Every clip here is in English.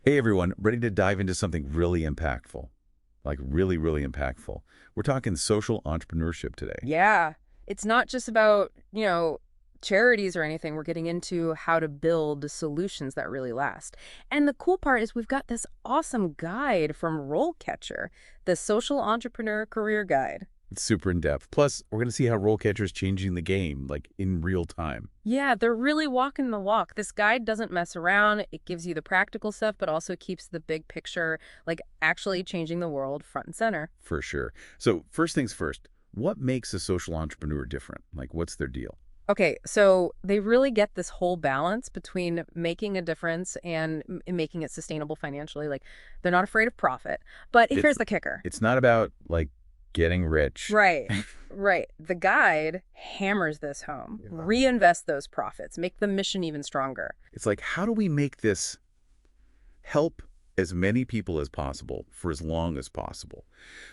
Hey everyone, ready to dive into something really impactful? Like really, really impactful. We're talking social entrepreneurship today. Yeah. It's not just about, charities or anything. We're getting into how to build solutions that really last. And the cool part is we've got this awesome guide from RoleCatcher, the social entrepreneur career guide. It's super in-depth. Plus, we're going to see how RoleCatcher is changing the game, like in real time. Yeah, they're really walking the walk. This guide doesn't mess around. It gives you the practical stuff, but also keeps the big picture, like actually changing the world front and center. For sure. So first things first, what makes a social entrepreneur different? Like what's their deal? Okay, so they really get this whole balance between making a difference and making it sustainable financially. Like they're not afraid of profit. But It's here's the kicker. it's not about like getting rich. Right, right. The guide hammers this home. Yeah. Reinvest those profits, make the mission even stronger. It's like, how do we make this help as many people as possible for as long as possible?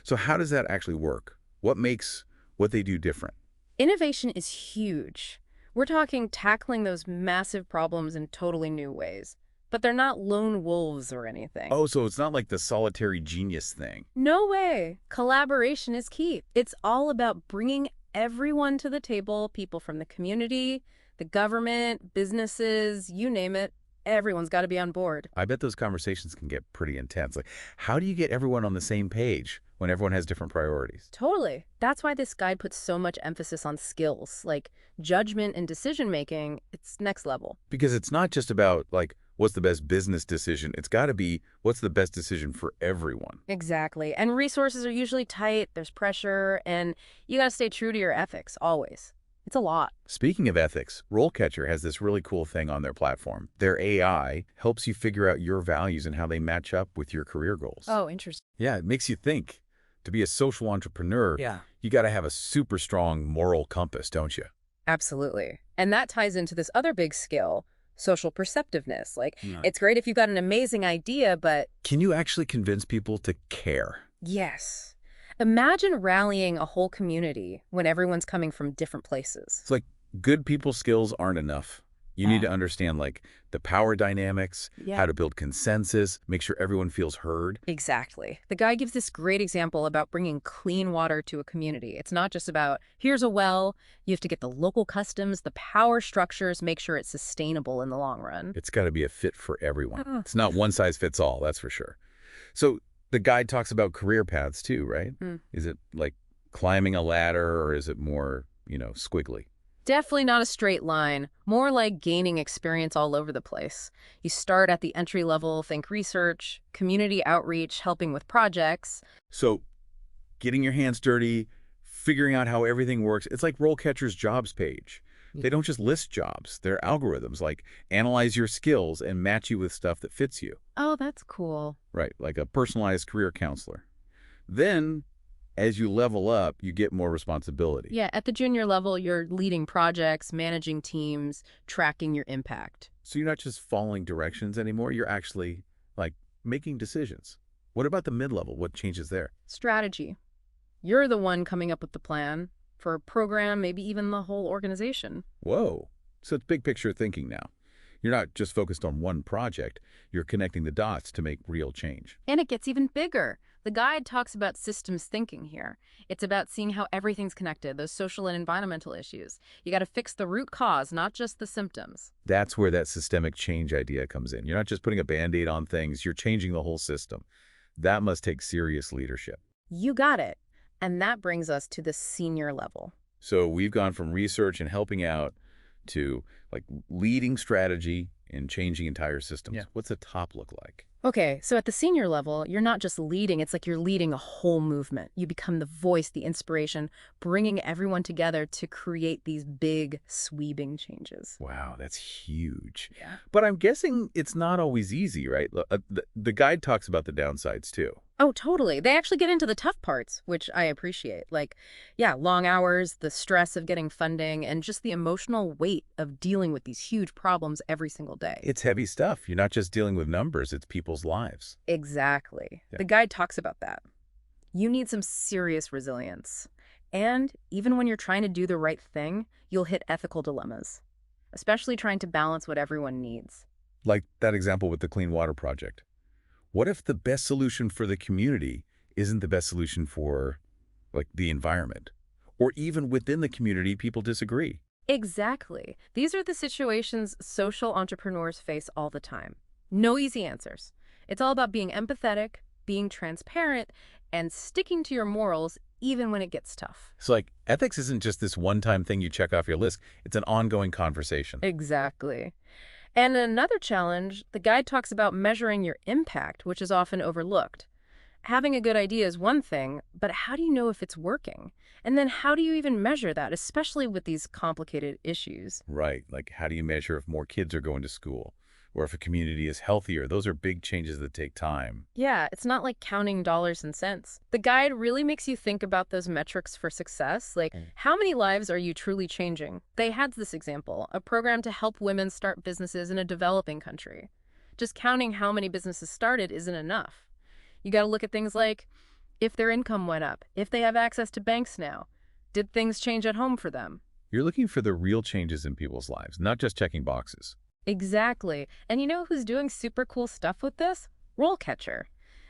So how does that actually work? What makes what they do different? Innovation is huge. We're talking tackling those massive problems in totally new ways. But they're not lone wolves or anything. Oh, so it's not like the solitary genius thing. No way. Collaboration is key. It's all about bringing everyone to the table, people from the community, the government, businesses, you name it. Everyone's got to be on board. I bet those conversations can get pretty intense. Like, how do you get everyone on the same page when everyone has different priorities? Totally. That's why this guide puts so much emphasis on skills, like judgment and decision making. It's next level. Because it's not just about, like, what's the best business decision. It's got to be what's the best decision for everyone. Exactly. And resources are usually tight, there's pressure, and you got to stay true to your ethics always. It's a lot. Speaking of ethics, RoleCatcher has this really cool thing on their platform. Their AI helps you figure out your values and how they match up with your career goals. Oh, interesting. Yeah, it makes you think. To be a social entrepreneur, Yeah. you got to have a super strong moral compass, don't you? Absolutely. And that ties into this other big skill, social perceptiveness. Like, Right. it's great if you've got an amazing idea, but Can you actually convince people to care? yes. Imagine rallying a whole community when everyone's coming from different places. It's like good people skills aren't enough. You need to understand like the power dynamics, Yeah. how to build consensus, make sure everyone feels heard. Exactly. The guy gives this great example about bringing clean water to a community. It's not just about, here's a well, you have to get the local customs, the power structures, make sure it's sustainable in the long run. It's got to be a fit for everyone. Ah. It's not one size fits all, that's for sure. So the guide talks about career paths too, right? Mm. Is it like climbing a ladder or is it more, squiggly? Definitely not a straight line, more like gaining experience all over the place. You start at the entry level, think research, community outreach, helping with projects. So getting your hands dirty, figuring out how everything works. It's like RoleCatcher's jobs page. They don't just list jobs. They're algorithms like analyze your skills and match you with stuff that fits you. Oh, that's cool. Right, like a personalized career counselor. Then, as you level up, you get more responsibility. Yeah, at the junior level, you're leading projects, managing teams, tracking your impact. So you're not just following directions anymore. You're actually, like, making decisions. What about the mid-level? What changes there? Strategy. You're the one coming up with the plan for a program, maybe even the whole organization. Whoa. So it's big picture thinking now. You're not just focused on one project. You're connecting the dots to make real change. And it gets even bigger. The guide talks about systems thinking here. It's about seeing how everything's connected, those social and environmental issues. You got to fix the root cause, not just the symptoms. That's where that systemic change idea comes in. You're not just putting a Band-Aid on things. You're changing the whole system. That must take serious leadership. You got it. And that brings us to the senior level. So we've gone from research and helping out to like leading strategy and changing entire systems. Yeah. What's the top look like? Okay, so at the senior level, you're not just leading, it's like you're leading a whole movement. You become the voice, the inspiration, bringing everyone together to create these big, sweeping changes. Wow, that's huge. Yeah. But I'm guessing it's not always easy, right? The guide talks about the downsides too. Oh, totally. They actually get into the tough parts, which I appreciate. Like, yeah, long hours, the stress of getting funding, and just the emotional weight of dealing with these huge problems every single day. It's heavy stuff. You're not just dealing with numbers, it's people's lives. Exactly. Yeah. The guide talks about that. You need some serious resilience. And even when you're trying to do the right thing, you'll hit ethical dilemmas, especially trying to balance what everyone needs. Like that example with the Clean Water Project. What if the best solution for the community isn't the best solution for, like, the environment? Or even within the community, people disagree. Exactly. These are the situations social entrepreneurs face all the time. No easy answers. It's all about being empathetic, being transparent, and sticking to your morals even when it gets tough. So, like, ethics isn't just this one-time thing you check off your list. It's an ongoing conversation. Exactly. And another challenge, the guide talks about measuring your impact, which is often overlooked. Having a good idea is one thing, but how do you know if it's working? And then how do you even measure that, especially with these complicated issues? Right. Like, how do you measure if more kids are going to school? Or if a community is healthier? Those are big changes that take time. Yeah, it's not like counting dollars and cents. The guide really makes you think about those metrics for success, like how many lives are you truly changing? They had this example, a program to help women start businesses in a developing country. Just counting how many businesses started isn't enough. You got to look at things like if their income went up, if they have access to banks now, did things change at home for them? You're looking for the real changes in people's lives, not just checking boxes. Exactly. And you know who's doing super cool stuff with this? RoleCatcher.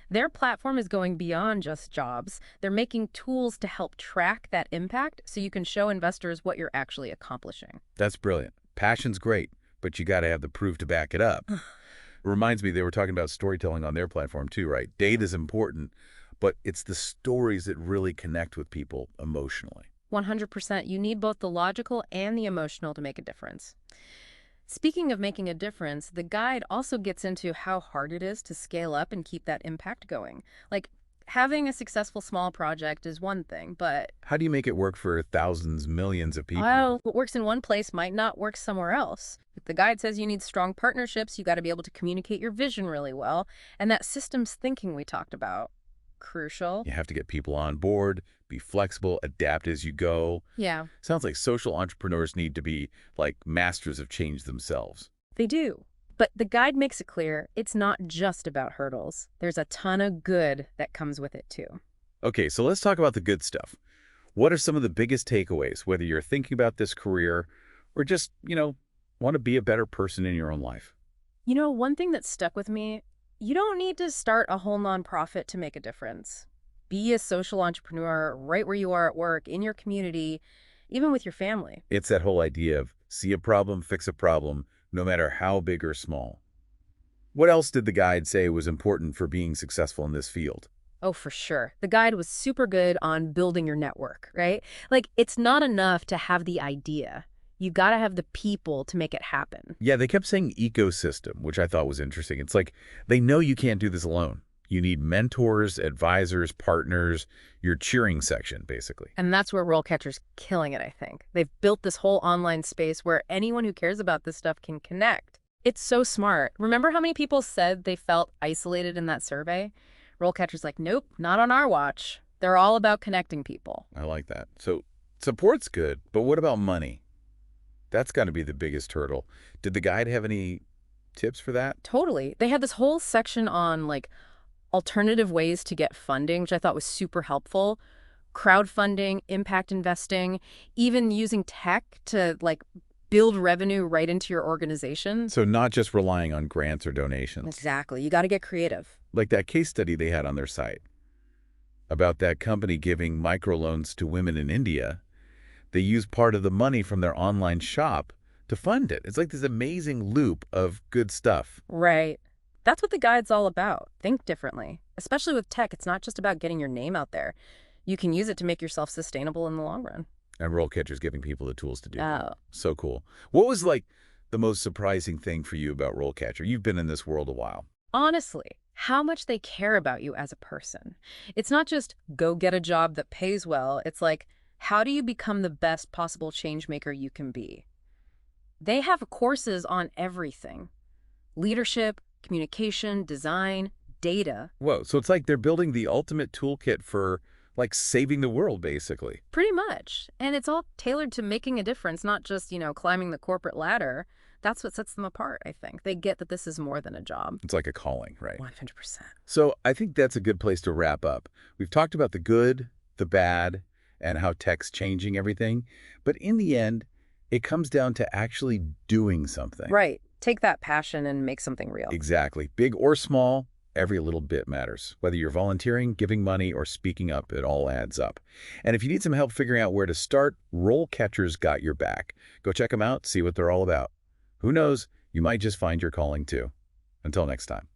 Their platform is going beyond just jobs. They're making tools to help track that impact so you can show investors what you're actually accomplishing. That's brilliant. Passion's great, but you got to have the proof to back it up. It reminds me, they were talking about storytelling on their platform too, right? Data's important, but it's the stories that really connect with people emotionally. 100%. You need both the logical and the emotional to make a difference. Speaking of making a difference, the guide also gets into how hard it is to scale up and keep that impact going. Like, having a successful small project is one thing, but How do you make it work for thousands, millions of people? well, what works in one place might not work somewhere else. The guide says you need strong partnerships, you got to be able to communicate your vision really well, and that systems thinking we talked about. Crucial. You have to get people on board, be flexible, adapt as you go. Yeah, Sounds like social entrepreneurs need to be like masters of change themselves. they do. But the guide makes it clear it's not just about hurdles. There's a ton of good that comes with it too. Okay, so let's talk about the good stuff. What are some of the biggest takeaways, whether you're thinking about this career or just, want to be a better person in your own life? You know, one thing that stuck with me, you don't need to start a whole nonprofit to make a difference. Be a social entrepreneur right where you are at work, in your community, even with your family. It's that whole idea of see a problem, fix a problem, no matter how big or small. What else did the guide say was important for being successful in this field? Oh, for sure. The guide was super good on building your network, right? Like, it's not enough to have the idea. You got to have the people to make it happen. Yeah, they kept saying ecosystem, which I thought was interesting. It's like they know you can't do this alone. You need mentors, advisors, partners, your cheering section, basically. And that's where RoleCatcher's killing it, I think. They've built this whole online space where anyone who cares about this stuff can connect. It's so smart. Remember how many people said they felt isolated in that survey? RoleCatcher's like, nope, not on our watch. They're all about connecting people. I like that. So support's good, but what about money? That's got to be the biggest hurdle. Did the guide have any tips for that? Totally. They had this whole section on like alternative ways to get funding, which I thought was super helpful. Crowdfunding, impact investing, even using tech to like build revenue right into your organization. So not just relying on grants or donations. Exactly. You got to get creative. Like that case study they had on their site about that company giving microloans to women in India. They use part of the money from their online shop to fund it. It's like this amazing loop of good stuff. Right. That's what the guide's all about. Think differently. Especially with tech, it's not just about getting your name out there. You can use it to make yourself sustainable in the long run. And RoleCatcher's giving people the tools to do that. Oh. So cool. What was like the most surprising thing for you about RoleCatcher? You've been in this world a while. Honestly, how much they care about you as a person. It's not just go get a job that pays well. It's like, how do you become the best possible change maker you can be? They have courses on everything. Leadership, communication, design, data. Whoa, so it's like they're building the ultimate toolkit for like saving the world, basically. Pretty much. And it's all tailored to making a difference, not just, climbing the corporate ladder. That's what sets them apart, I think. They get that this is more than a job. It's like a calling, right? 100%. So I think that's a good place to wrap up. We've talked about the good, the bad, and how tech's changing everything. But in the end, it comes down to actually doing something. Right. Take that passion and make something real. Exactly. Big or small, Every little bit matters. Whether you're volunteering, giving money, or speaking up, it all adds up. And if you need some help figuring out where to start, RoleCatcher's got your back. Go check them out, see what they're all about. Who knows, you might just find your calling too. Until next time.